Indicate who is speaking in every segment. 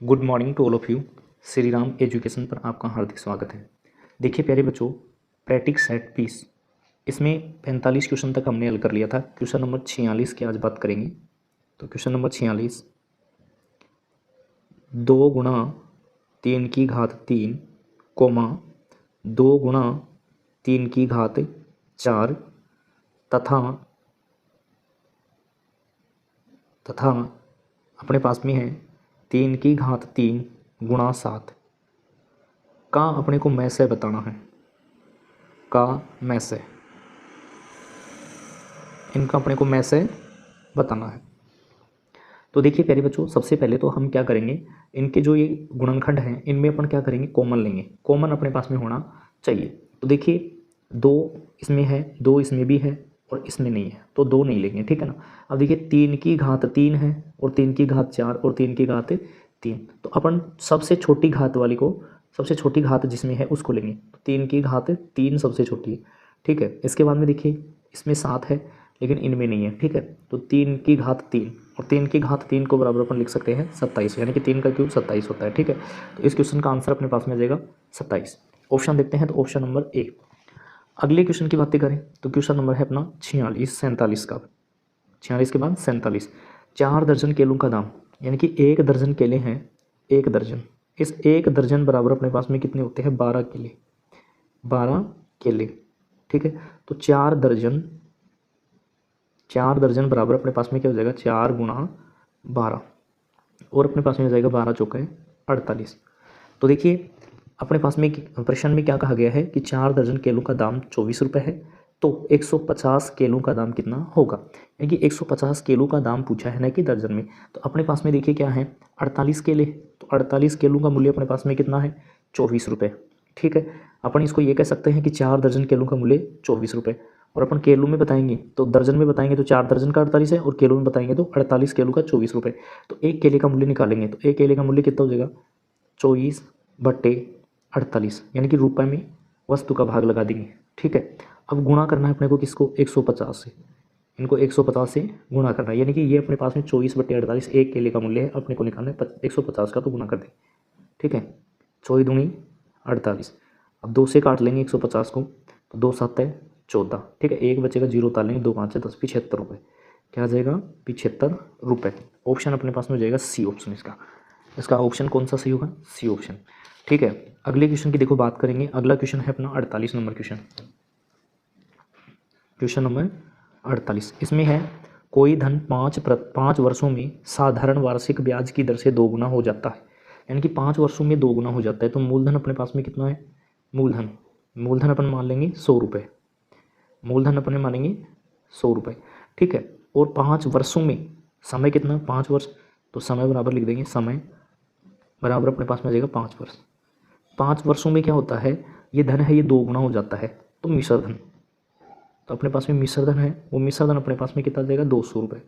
Speaker 1: Good morning to all of you. Shri Ram education पर आपका हार्दिक स्वागत है। देखिए प्यारे बच्चों, प्रैक्टिस सेट 20 इसमें 45 क्वेश्चन तक हमने हल कर लिया था। क्वेश्चन नंबर 46 की आज बात करेंगे। तो क्वेश्चन नंबर 46, 2 गुणा 3 की घात 3 कोमा 2 गुणा 3 की घात 4 तथा अपने पास में है 3 की घात 3 गुणा 7 का अपने को में से बताना है। का में से इनका अपने को में से बताना है। तो देखिए प्यारे बच्चों, सबसे पहले तो हम क्या करेंगे, इनके जो ये गुणनखंड हैं इनमें अपन क्या करेंगे, कॉमन लेंगे। कॉमन अपने पास में होना चाहिए। तो देखिए 2 इसमें है, 2 इसमें भी है और इसमें नहीं है, तो 2 नहीं लेंगे, ठीक है ना। अब देखिए 3 की घात 3 है और 3 की घात 4 और 3 की घात 3, तो अपन सबसे छोटी घात वाली को, सबसे छोटी घात जिसमें है उसको लेंगे। तो 3 की घात 3 सबसे छोटी है, ठीक है। इसके बाद में देखिए इसमें 7 है लेकिन इनमें नहीं है, ठीक है। तो 3 की घात 3 और 3 की घात 3 को बराबर अपन लिख सकते हैं 27, यानी कि 3 का क्यूब 27 होता है, ठीक है। तो इस क्वेश्चन का आंसर अपने पास में आ जाएगा 27। ऑप्शन देखते हैं, तो ऑप्शन नंबर ए। अगले क्वेश्चन की बातें करें तो क्वेश्चन नंबर है अपना 46 47 का। 46 के बाद 47, 4 दर्जन केलों का दाम, यानी कि 1 दर्जन केले हैं, 1 दर्जन। इस 1 दर्जन बराबर अपने पास में कितने होते हैं, 12 केले, 12 केले, ठीक है। तो 4 दर्जन बराबर अपने पास में क्या हो जाएगा, 4 गुणा 12 और अपने पास में हो जाएगा 12 चौके 48। तो देखिए अपने पास में प्रश्न में क्या कहा गया है कि 4 दर्जन केलों का दाम 24 रुपये है, तो 150 केलों का दाम कितना होगा, यानी कि 150 केलों का दाम पूछा है ना कि दर्जन में। तो अपने पास में देखिए क्या है, 48 केले, तो 48 केलों का मूल्य अपने पास में कितना है, 24 रुपये, ठीक है। अपन इसको ये कह सकते हैं कि 4 दर्जन केलों का मूल्य 24 रुपये, और अपन केलों में बताएंगे तो दर्जन में बताएंगे तो 4 दर्जन का 48 है और केलों में बताएंगे तो 48 केलों का 24 रुपये। तो एक केले का मूल्य निकालेंगे तो एक केले का मूल्य कितना हो जाएगा, 24/48, यानी कि रुपये में वस्तु का भाग लगा देंगे, ठीक है। अब गुणा करना है अपने को किसको, 150 से, इनको 150 से गुणा करना है, यानी कि ये अपने पास में 24/48 एक केले का मूल्य है, अपने को निकालना है 150 का, तो गुणा कर दें, ठीक है। 24 दूनी 48, अब 2 से काट लेंगे 150 को, तो 2 7 है 14, ठीक है। एक बचेगा, 0 उतार लेंगे, 2 5 है 10, 75 रुपये। क्या आ जाएगा, 75 रुपये। ऑप्शन अपने पास में हो जाएगा सी ऑप्शन। इसका ऑप्शन कौन सा सही होगा, सी ऑप्शन, ठीक है। अगले क्वेश्चन की देखो बात करेंगे। अगला क्वेश्चन है अपना 48 नंबर क्वेश्चन। क्वेश्चन नंबर 48, इसमें है कोई धन 5 वर्षों में साधारण वार्षिक ब्याज की दर से 2 गुना हो जाता है, यानी कि 5 वर्षों में 2 गुना हो जाता है। तो मूलधन अपने पास में कितना है, मूलधन अपन मान लेंगे 100 रुपये, मूलधन अपने मानेंगे 100 रुपये, ठीक है। और 5 वर्षों में समय कितना, 5 वर्ष, तो समय बराबर लिख देंगे, समय बराबर अपने पास में आ जाएगा 5 वर्ष। 5 वर्षों में क्या होता है, ये धन है ये 2 गुना हो जाता है, तो मिश्र धन, तो अपने पास में मिश्र धन है, वो मिश्र धन अपने पास में कितना जाएगा, 200 रुपये,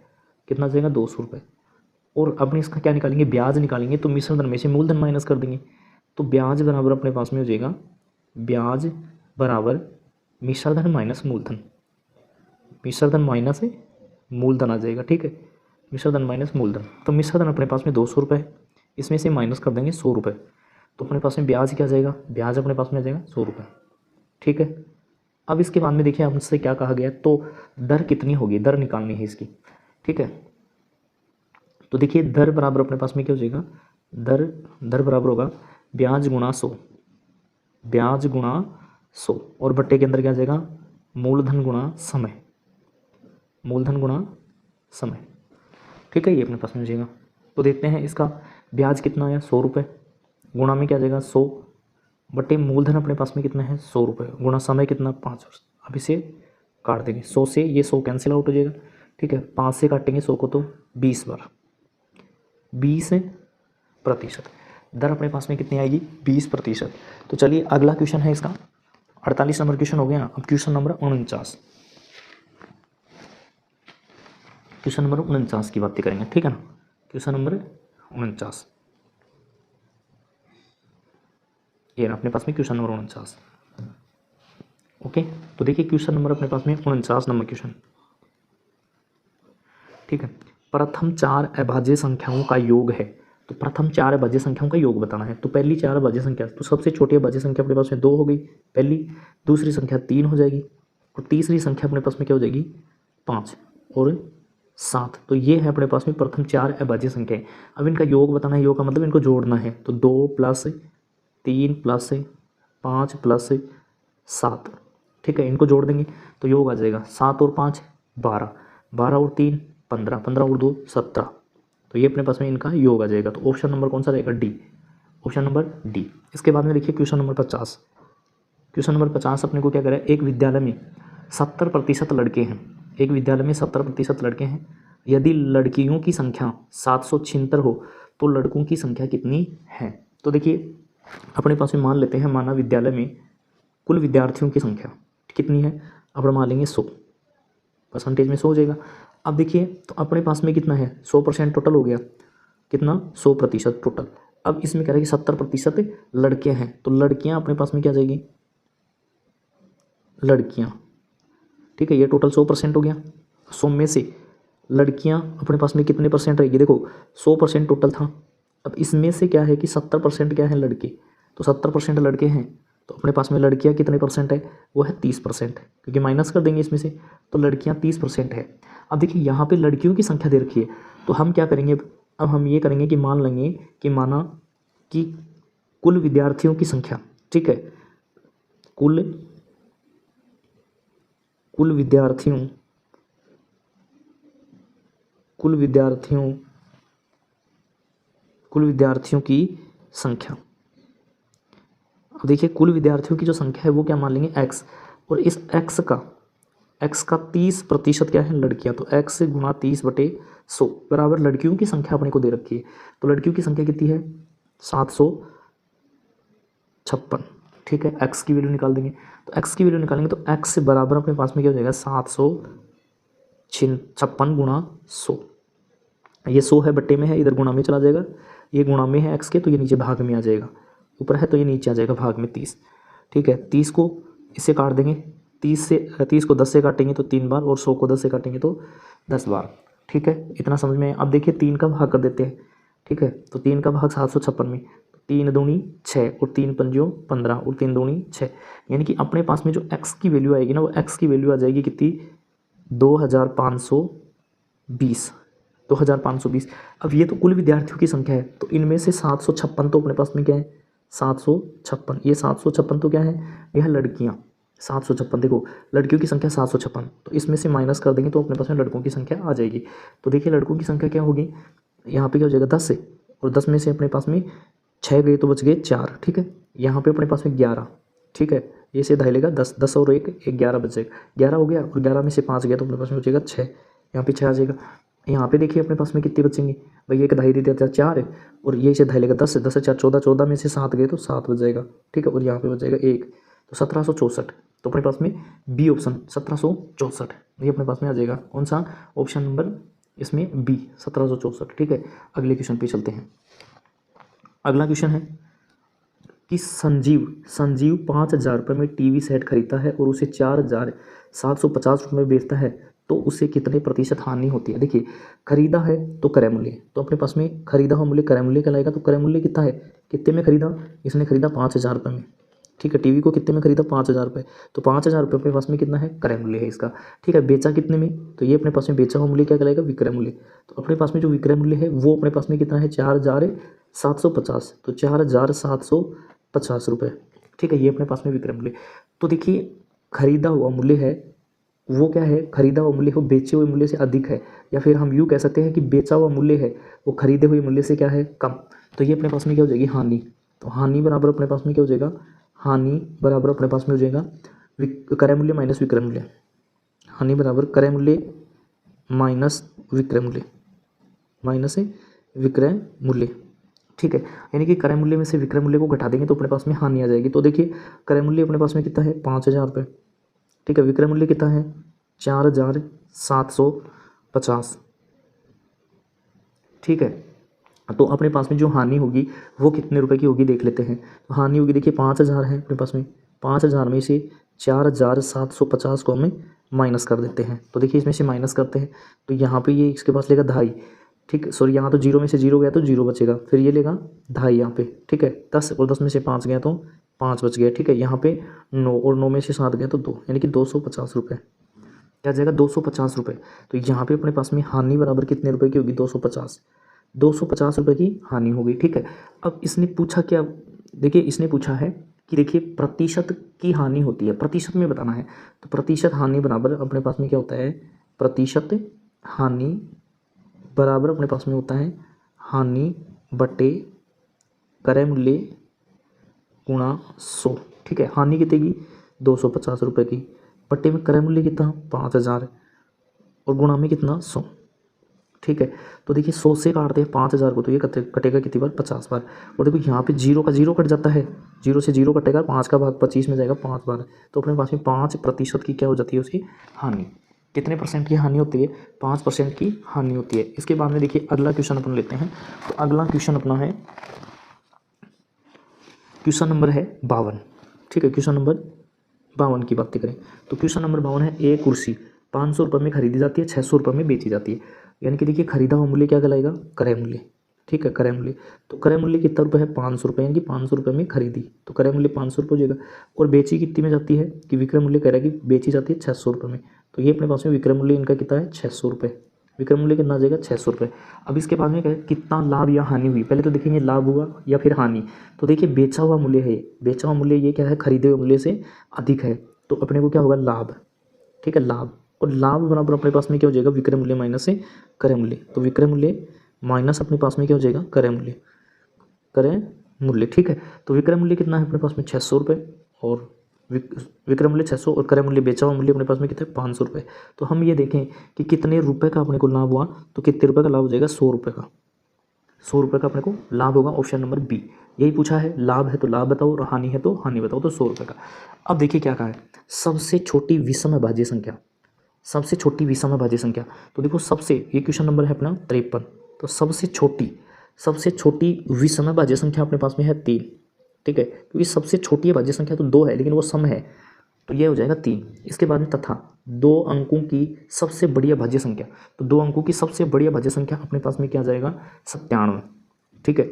Speaker 1: कितना जाएगा 200 रुपये। और अपने इसका क्या निकालेंगे, ब्याज निकालेंगे, तो मिश्र धन में से मूलधन माइनस कर देंगे, तो ब्याज बराबर अपने पास में हो जाएगा, ब्याज बराबर मिश्र धन माइनस मूलधन, मिश्र धन माइनस मूलधन आ जाएगा, ठीक है। मिश्र धन माइनस मूलधन, तो मिश्र धन अपने पास में 200 रुपये, इसमें से माइनस कर देंगे 100 रुपये, तो अपने पास में ब्याज क्या जाएगा, ब्याज अपने पास में आ जाएगा 100 रुपये, ठीक है। अब इसके बाद में देखिए हमसे क्या कहा गया है, तो दर कितनी होगी, दर निकालनी है इसकी, ठीक है। तो देखिए दर बराबर अपने पास में क्या हो जाएगा, दर बराबर होगा ब्याज गुणा 100, ब्याज गुणा 100, और बट्टे के अंदर क्या आ जाएगा, मूलधन गुणा समय, मूलधन गुणा समय, ठीक है। ये अपने पास में हो जाएगा। तो देखते हैं इसका ब्याज कितना आया, 100 रुपये, गुणा में क्या आ जाएगा 100, बटे मूलधन अपने पास में कितना है 100 रुपये, गुणा समय कितना 5 वर्ष। अब इसे काट देंगे, 100 से ये 100 कैंसिल आउट हो जाएगा, ठीक है। 5 से काटेंगे 100 को तो 20 बार, 20%। दर अपने पास में कितनी आएगी, 20%। तो चलिए अगला क्वेश्चन है इसका 48 नंबर क्वेश्चन हो गया। अब क्वेश्चन नंबर 49, क्वेश्चन नंबर 49 की बातें करेंगे, ठीक है ना। क्वेश्चन नंबर 49, ये अपने पास में क्वेश्चन नंबर 49, ओके। तो देखिए क्वेश्चन नंबर अपने पास में 49 नंबर क्वेश्चन, ठीक है। प्रथम 4 अभाज्य संख्याओं का योग है तो प्रथम 4 अभाज्य संख्याओं का योग बताना है। तो पहली 4 अभाज्य संख्या, तो सबसे छोटी अभाज्य संख्या अपने पास में 2 हो गई पहली, दूसरी संख्या 3 हो जाएगी और तीसरी संख्या अपने पास में क्या हो जाएगी 5 और 7। तो ये है अपने पास में प्रथम 4 अभाज्य संख्याएं। अब इनका योग बताना है, योग का मतलब इनको जोड़ना है। तो 2 + 3 + 5 + 7, ठीक है, इनको जोड़ देंगे तो योग आ जाएगा 7 और 5 12, 12 और 3 15, 15 और 2 17। तो ये अपने पास में इनका योग आ जाएगा। तो ऑप्शन नंबर कौन सा रहेगा डी, ऑप्शन नंबर डी। इसके बाद में देखिए क्वेश्चन नंबर 50। क्वेश्चन नंबर 50 अपने को क्या करें, एक विद्यालय में 70% लड़के हैं, एक विद्यालय में 70% लड़के हैं, यदि लड़कियों की संख्या 776 हो तो लड़कों की संख्या कितनी है। तो देखिए अपने पास में मान लेते हैं, माना विद्यालय में कुल विद्यार्थियों की संख्या कितनी है, अब मान लेंगे 100, परसेंटेज में 100 हो जाएगा। अब देखिए तो अपने पास में कितना है 100% टोटल हो गया, कितना 100% टोटल। अब इसमें कह रहे हैं कि 70% लड़कियां हैं, तो लड़कियां अपने पास में क्या जाएगी लड़कियां, ठीक है, ये टोटल 100% हो गया। 100 में से लड़कियां अपने पास में कितने परसेंट रहेगी, देखो 100% टोटल था, अब इसमें से क्या है कि 70% क्या है लड़के, तो 70% लड़के हैं, तो अपने पास में लड़कियां कितने परसेंट है, वो है 30%, क्योंकि माइनस कर देंगे इसमें से, तो लड़कियां 30% है। अब देखिए यहाँ पे लड़कियों की संख्या दे रखी है, तो हम क्या करेंगे, अब हम ये करेंगे कि मान लेंगे कि माना कि कुल विद्यार्थियों की संख्या, ठीक है, कुल विद्यार्थियों की संख्या। अब देखिए कुल विद्यार्थियों की जो संख्या है वो क्या मान लेंगे x, और इस x का 30% क्या है लड़कियां, तो x × 30/100 बराबर लड़कियों की संख्या अपने को दे रखी है। तो लड़कियों की संख्या कितनी है 756, ठीक है, x की वैल्यू निकाल देंगे, तो x की वैल्यू निकालेंगे तो x बराबर अपने पास में क्या हो जाएगा 756 × 100। ये 100 है बट्टे में है, इधर गुणा में चला जाएगा, ये गुणा में है x के, तो ये नीचे भाग में आ जाएगा, ऊपर है तो ये नीचे आ जाएगा भाग में 30, ठीक है। 30 को इससे काट देंगे, 30 को 10 से काटेंगे तो 3 बार, और 100 को 10 से काटेंगे तो 10 बार, ठीक है, इतना समझ में। अब देखिए 3 का भाग कर देते हैं, ठीक है, तो 3 का भाग 756 में, 3 दूनी 6 और 3 पंजों 15 और 3 दूनी 6, यानी कि अपने पास में जो x की वैल्यू आएगी ना, वो x की वैल्यू आ जाएगी कितनी 2520। अब ये तो कुल विद्यार्थियों की संख्या है, तो इनमें से 756 तो अपने पास में क्या है 756, ये 756 तो क्या है, यह लड़कियां 756, देखो लड़कियों की संख्या 756, तो इसमें से माइनस कर देंगे तो अपने पास में लड़कों की संख्या आ जाएगी। तो देखिए लड़कों की संख्या क्या होगी, यहाँ पे क्या हो जाएगा 10 से, और 10 में से अपने पास में 6 गए तो बच गए 4, ठीक है, यहाँ पे अपने पास में 11, ठीक है, ये से 2.5 लेगा 10, 10 और 1 11 बच जाएगा, 11 हो गया, और 11 में से 5 गया तो अपने पास में बचेगा 6, यहाँ पे 6 आ जाएगा। यहाँ पे देखिए अपने पास में कितने बचेंगे भाई, एक 2.5 दे दिया 4 है, और ये से 2.5 लेगा 10 से 10 से 4 14, 14 में से 7 गए तो 7 बच जाएगा, ठीक है, और यहाँ पे बच जाएगा 1, तो 1764। तो अपने पास में बी ऑप्शन 1764 ये अपने पास में आ जाएगा, कौन सा ऑप्शन नंबर इसमें बी 1764, ठीक है। अगले क्वेश्चन पे चलते हैं। अगला क्वेश्चन है कि संजीव 5,000 रुपये में टीवी सेट खरीदता है और उसे 4,750 रुपये में बेचता है, तो उसे कितने प्रतिशत हानि होती है। देखिए खरीदा है तो क्रय मूल्य, तो अपने पास में खरीदा हुआ मूल्य क्रय मूल्य कहलाएगा, तो क्रय मूल्य कितना है, कितने में खरीदा, इसने खरीदा 5,000 रुपये में, ठीक है, टीवी को कितने में खरीदा 5,000 रुपये, तो 5,000 रुपये अपने पास में कितना है क्रय मूल्य है इसका, ठीक है। बेचा कितने में, तो ये अपने पास में बेचा हुआ मूल्य क्या कहलाएगा विक्रय मूल्य, तो अपने पास में जो विक्रय मूल्य है वो अपने पास में कितना है 4,750, तो 4,750 रुपये, ठीक है, ये अपने पास में विक्रय मूल्य। तो देखिए खरीदा हुआ मूल्य है वो क्या है, खरीदा हुआ मूल्य वो बेचे हुए मूल्य से अधिक है, या फिर हम यूँ कह सकते हैं कि बेचा हुआ मूल्य है वो खरीदे हुए मूल्य से क्या है कम, तो ये अपने पास में क्या हो जाएगी हानि। तो हानि बराबर अपने पास में क्या हो जाएगा, हानि बराबर अपने पास में हो जाएगा क्रय मूल्य माइनस विक्रय मूल्य, हानि बराबर क्रय मूल्य माइनस विक्रय मूल्य, माइनस विक्रय मूल्य, ठीक है, यानी कि क्रय मूल्य में से विक्रय मूल्य को घटा देंगे तो अपने पास में हानि आ जाएगी। तो देखिए क्रय मूल्य अपने पास में कितना है 5,000 रुपये, ठीक है, विक्रय मूल्य कितना है 4,750, ठीक है। तो अपने पास में जो हानि होगी वो कितने रुपए की होगी देख लेते हैं। तो हानि होगी देखिए 5,000 है अपने पास में, 5,000 में से 4,750 को हमें माइनस कर देते हैं, तो देखिए इसमें से माइनस करते हैं तो यहाँ पे ये इसके पास लेगा 2.5, ठीक है, सॉरी यहाँ तो 0 में से 0 गया तो 0 बचेगा, फिर ये लेगा 2.5 यहाँ पे, ठीक है, 10 और 10 में से 5 गया तो 5 बच गया, ठीक है, यहाँ पे 9 और 9 में से 7 गया तो 2, यानी कि 250 रुपये, क्या जाएगा 250 रुपये। तो यहाँ पे अपने पास में हानि बराबर कितने रुपए की होगी, 250 रुपये की हानि हो गई, ठीक है। अब इसने पूछा क्या, देखिए इसने पूछा है कि देखिए प्रतिशत की हानि होती है, प्रतिशत में बताना है, तो प्रतिशत हानि बराबर अपने पास में क्या होता है, प्रतिशत हानि बराबर अपने पास में होता है हानि बटे क्रय मूल्य गुणा 100, ठीक है। हानि कितने की 250 रुपये की, बटे में क्रय मूल्य कितना 5000 और गुणा में कितना 100, ठीक है। तो देखिए 100 से काटते हैं 5000 को, तो ये कटेगा कितनी बार 50 बार, और देखो यहाँ पे 0 का 0 कट जाता है, 0 से 0 कटेगा, 5 का भाग 25 में जाएगा 5 बार, तो अपने पास में 5% की क्या हो जाती है उसकी हानि। कितने परसेंट की हानि होती है, 5% की हानि होती है। इसके बाद में देखिए अगला क्वेश्चन अपन लेते हैं, तो अगला क्वेश्चन अपना है क्वेश्चन नंबर है 52, ठीक है। क्वेश्चन नंबर 52 की बात करें तो क्वेश्चन नंबर 52 है, एक कुर्सी 500 रुपये में खरीदी जाती है, 600 रुपये में बेची जाती है, यानी कि देखिए खरीदा हुआ मूल्य क्या कहलाएगा, क्रय मूल्य, ठीक है, क्रय मूल्य। तो क्रय मूल्य कितना रुपये है 500 रुपये, यानी कि 500 रुपये में खरीदी, तो क्रय मूल्य 500 रुपये हो जाएगा, और बेची कितनी में जाती है, कि विक्रय मूल्य कह रहा है कि बेची जाती है 600 रुपये में, तो ये अपने पास में विक्रय मूल्य इनका कितना है 600 रुपये, विक्रय मूल्य कितना आ जाएगा 600 रुपये। अब इसके बाद में क्या है, कितना लाभ या हानि हुई, पहले तो देखेंगे लाभ हुआ या फिर हानि। तो देखिए बेचा हुआ मूल्य है, बेचा हुआ मूल्य ये क्या है, खरीदे हुए मूल्य से अधिक है, तो अपने को क्या होगा लाभ, ठीक है, लाभ, और लाभ बराबर अपने पास में क्या हो जाएगा, विक्रय मूल्य माइनस से क्रय मूल्य, तो विक्रय मूल्य माइनस अपने पास में क्या हो जाएगा, क्रय मूल्य, क्रय मूल्य, ठीक है। तो विक्रय मूल्य कितना है अपने पास में 600 रुपये, और विक्रय मूल्य 600 और क्रय मूल्य बेचा हुआ मूल्य अपने पास में कितना है 500 रुपये। तो हम ये देखें कि कितने रुपए का अपने को लाभ हुआ, तो कितने रुपए का लाभ हो जाएगा 100 रुपये का, 100 रुपये का अपने को लाभ होगा, ऑप्शन नंबर बी। यही पूछा है, लाभ है तो लाभ बताओ और हानि है तो हानि बताओ, तो 100 रुपये का। अब देखिए क्या कहा है, सबसे छोटी विषम भाज्य संख्या, सबसे छोटी विषम भाज्य संख्या, तो देखो सबसे, ये क्वेश्चन नंबर है अपना 53, तो सबसे छोटी विषम भाज्य संख्या अपने पास में है 3, ठीक है, क्योंकि सबसे छोटी भाज्य संख्या तो 2 है लेकिन वो सम है, तो ये हो जाएगा 3। इसके बाद में तथा 2 अंकों की सबसे बढ़िया भाज्य संख्या, तो 2 अंकों की सबसे बढ़िया भाज्य संख्या अपने पास में क्या आ जाएगा 97, ठीक है,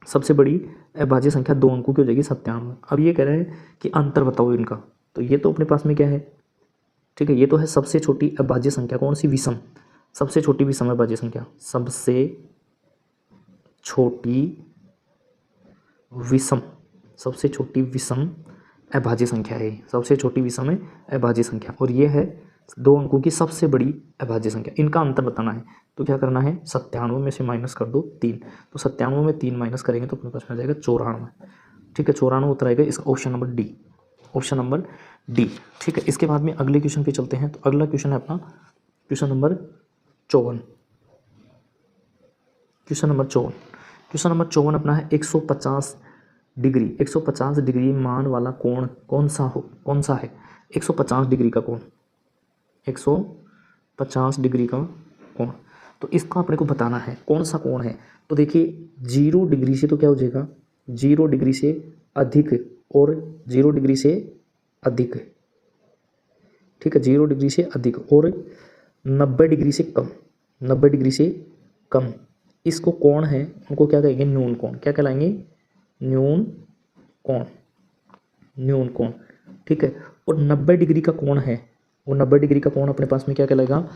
Speaker 1: सबसे बड़ी भाज्य संख्या 2 अंकों की हो जाएगी 97। अब ये कह रहे हैं कि अंतर बताओ इनका, तो ये तो अपने पास में क्या है, ठीक है, ये तो है सबसे छोटी अभाज्य संख्या, कौन सी, विषम, सबसे छोटी विषम अभाज्य संख्या, सबसे छोटी विषम, सबसे छोटी विषम अभाज्य संख्या है, सबसे छोटी विषम अभाज्य संख्या, और ये है 2 अंकों की सबसे बड़ी अभाज्य संख्या, इनका अंतर बताना है। तो क्या करना है, 97 में से माइनस कर दो 3, तो 97 में 3 माइनस करेंगे तो अपने पास में आ जाएगा 94, ठीक है, 94 उत्तर आएगा इसका, option number D, option number D, ठीक है। इसके बाद में अगले क्वेश्चन पे चलते हैं, तो अगला क्वेश्चन है अपना question number 54, question number 54, question number 54 अपना है 150 डिग्री मान वाला कोण कौन सा है 150 डिग्री का कोण, 150 डिग्री का कोण, तो इसका अपने को बताना है कौन सा कोण है। तो देखिए 0 डिग्री से तो क्या हो जाएगा, 0 डिग्री से अधिक और 0 डिग्री से अधिक, ठीक है, 0 डिग्री से अधिक और 90 डिग्री से कम, 90 डिग्री से कम, इसको कोण है, उनको क्या कहेंगे, न्यून कोण, क्या कहलाएंगे, न्यून कोण, न्यून कोण, ठीक है। और 90 डिग्री का कोण है, वो 90 डिग्री का कोण अपने पास में क्या कहलाएगा,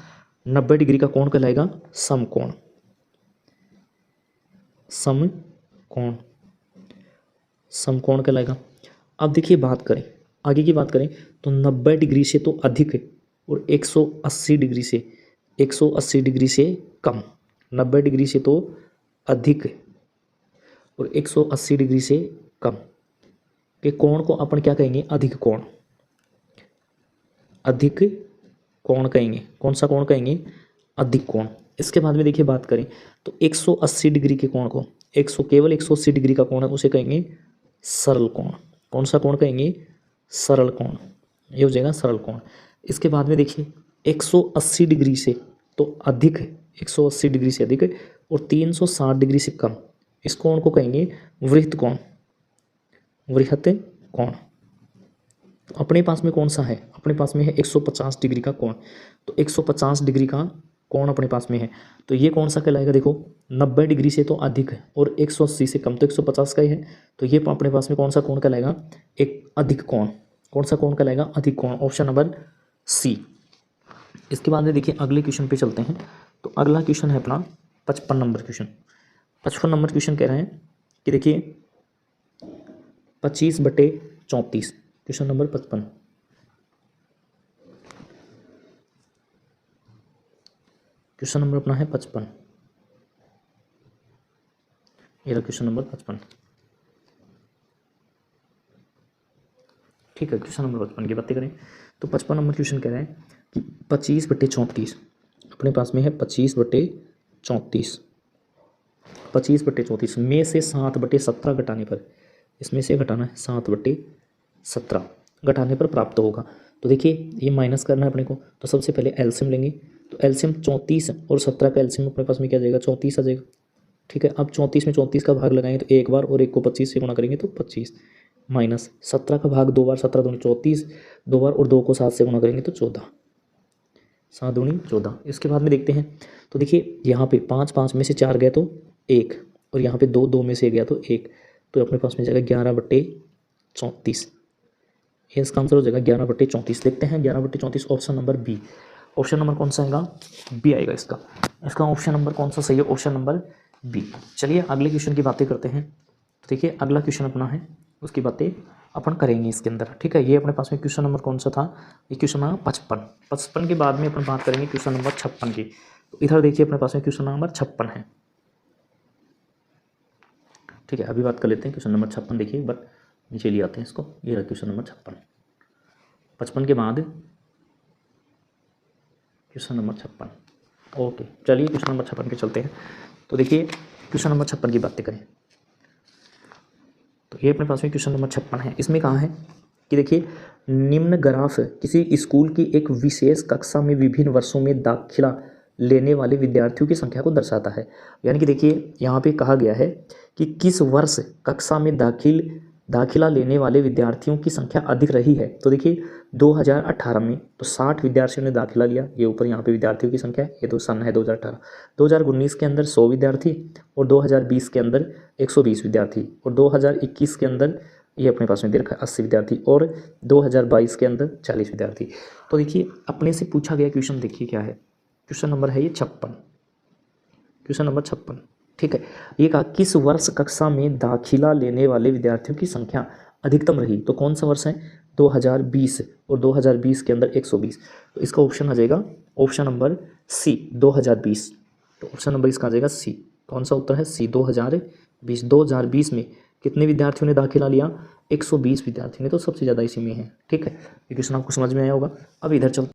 Speaker 1: 90 डिग्री का कोण कहलाएगा समकोण, समकोण, समकोण कहलाएगा। अब देखिए बात करें, आगे की बात करें, तो 90 डिग्री से तो अधिक और 180 डिग्री से, 180 डिग्री से कम, 90 डिग्री से तो अधिक और 180 डिग्री से कम के कोण को अपन क्या कहेंगे, अधिक कोण, अधिक कोण कहेंगे, कौन सा कोण कहेंगे, अधिक कोण। इसके बाद में देखिए बात करें, तो 180 डिग्री के कोण को, केवल 180 डिग्री का कोण है उसे कहेंगे सरल कोण, कौन सा कोण कहेंगे, सरल कोण, ये हो जाएगा सरल कोण। इसके बाद में देखिए 180 डिग्री से तो अधिक, 180 डिग्री से अधिक और 360 डिग्री से कम, इस कोण को कहेंगे वृत्त कोण, वृत्त कोण। अपने पास में कौन सा है, अपने पास में है 150 डिग्री का कोण, तो 150 डिग्री का कोण अपने पास में है, तो ये कौन सा कहलाएगा, देखो 90 डिग्री से तो अधिक है और 180 से कम, तो 150 का ही है, तो ये अपने पास में कौन सा कोण कहलाएगा, एक अधिक कोण। कौन सा कोण कहलाएगा, अधिक कोण, ऑप्शन नंबर सी। इसके बाद में देखिए अगले क्वेश्चन पे चलते हैं। तो अगला क्वेश्चन है अपना 55 नंबर क्वेश्चन। 55 नंबर क्वेश्चन कह रहे हैं कि देखिए 25/34, क्वेश्चन नंबर 55। क्वेश्चन नंबर अपना है 55, ये रहा क्वेश्चन नंबर 55। ठीक है, क्वेश्चन नंबर 55 की बातें करें तो 55 नंबर क्वेश्चन कह रहे हैं कि 25/34 अपने पास में है, 25/34, 25/34 में से 7/17 घटाने पर, इसमें से घटाना है 7/17 घटाने पर प्राप्त होगा। तो देखिए ये माइनस करना है अपने को, तो सबसे पहले एलसीएम लेंगे। तो एलसीएम 34 और 17 का एलसीएम अपने पास में क्या जाएगा, 34 आ जाएगा। ठीक है, अब 34 में 34 का भाग लगाएंगे तो एक बार, और एक को 25 से गुणा करेंगे तो 25, माइनस 17 का भाग 2 बार, 17 दूनी 34, 2 बार, और 2 को 7 से गुणा करेंगे तो 14, 7 दूनी 14। इसके बाद में देखते हैं, तो देखिए यहाँ पे 5 5 में से 4 गए तो 1, और यहाँ पे 2 2 में से गया तो 1, तो अपने पास में जाएगा 11/34। ये इसका आंसर हो जाएगा 11/34। देखते हैं 11/34, option number B. Option number कौन सा आएगा, बी आएगा इसका। इसका ऑप्शन नंबर कौन सा सही है, ऑप्शन नंबर बी। चलिए अगले क्वेश्चन की बातें करते हैं। तो देखिए अगला क्वेश्चन अपना है, उसकी बातें अपन करेंगे इसके अंदर। ठीक है, ये अपने पास में क्वेश्चन नंबर कौन सा था, ये क्वेश्चन नंबर 55। 55 के बाद में अपन बात करेंगे क्वेश्चन नंबर 56 की। तो इधर देखिए अपने पास में क्वेश्चन नंबर 56 है। ठीक है, अभी बात कर लेते हैं क्वेश्चन नंबर 56। देखिए एक बार नीचे ले आते हैं इसको, ये रहा क्वेश्चन नंबर 56। 55 के बाद क्वेश्चन नंबर 56। ओके, चलिए क्वेश्चन नंबर 56 पे चलते हैं। तो देखिए क्वेश्चन नंबर 56 की बातें करें तो ये अपने पास में क्वेश्चन नंबर 56 है। इसमें कहा है कि देखिए निम्न ग्राफ किसी स्कूल की एक विशेष कक्षा में विभिन्न वर्षों में दाखिला लेने वाले विद्यार्थियों की संख्या को दर्शाता है। यानी कि देखिए यहाँ पे कहा गया है कि किस वर्ष कक्षा में दाखिला लेने वाले विद्यार्थियों की संख्या अधिक रही है। तो देखिए 2018 में तो 60 विद्यार्थियों ने दाखिला लिया, ये ऊपर यहाँ पे विद्यार्थियों की संख्या है, ये तो सन है 2018। 2019 के अंदर 100 विद्यार्थी, और 2020 के अंदर 120 विद्यार्थी, और 2021 के अंदर ये अपने पास में दे रखा है 80 विद्यार्थी, और 2022 के अंदर 40 विद्यार्थी। तो देखिए अपने से पूछा गया क्वेश्चन, देखिए क्या है, क्वेश्चन नंबर है ये 56, क्वेश्चन नंबर 56। ठीक है, ये कहा किस वर्ष कक्षा में दाखिला लेने वाले विद्यार्थियों की संख्या अधिकतम रही। तो कौन सा वर्ष है, 2020, और 2020 के अंदर 120। तो इसका ऑप्शन आ जाएगा ऑप्शन नंबर सी, 2020। तो ऑप्शन नंबर इसका आ जाएगा सी। कौन सा उत्तर है, सी, 2020। 2020 में कितने विद्यार्थियों ने दाखिला लिया, 120 विद्यार्थियों ने, तो सबसे ज़्यादा इसी में है। ठीक है, ये क्वेश्चन आपको समझ में आया होगा। अब इधर चलते